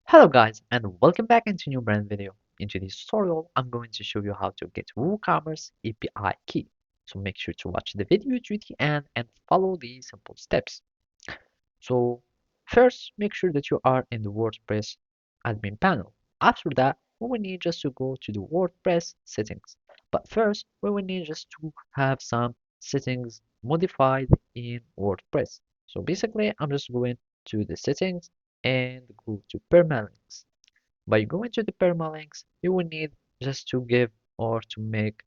Hello guys and welcome back into a new brand video. In today's tutorial, I'm going to show you how to get WooCommerce API key. So make sure to watch the video to the end and follow these simple steps. So first, make sure that you are in the WordPress admin panel. After that, we will need just to go to the WordPress settings. But first, we will need just to have some settings modified in WordPress. So basically, I'm just going to the settings and go to permalinks. By going to the permalinks, you will need just to give or to make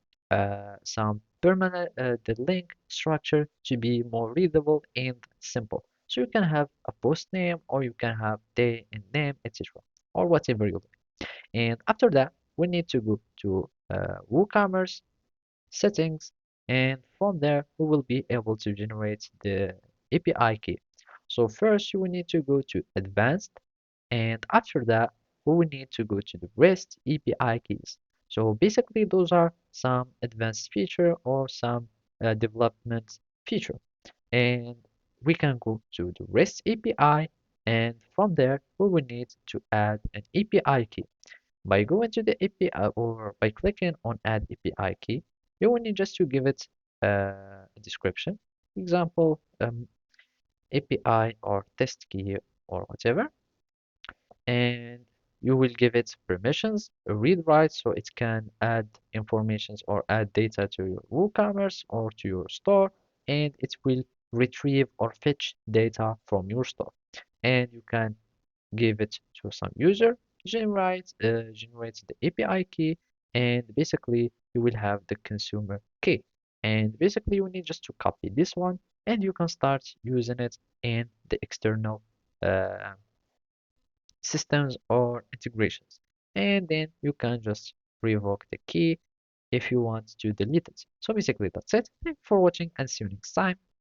some permanent the link structure to be more readable and simple. So you can have a post name or you can have day and name, etc. or whatever you like. And after that, we need to go to WooCommerce settings, and from there we will be able to generate the API key. So first you will need to go to advanced, and after that we will need to go to the REST API keys. So basically those are some advanced feature or some development feature, and we can go to the REST API, and from there we will need to add an API key. By going to the API or by clicking on add API key, you will need just to give it a description. Example, API or test key or whatever, and you will give it permissions, a read write, so it can add informations or add data to your WooCommerce or to your store, and it will retrieve or fetch data from your store. And you can give it to some user, generates the API key, and basically you will have the consumer key. And basically you need just to copy this one, and you can start using it in the external uh, systems or integrations. And then you can just revoke the key if you want to delete it. So basically that's it. Thank you for watching and see you next time.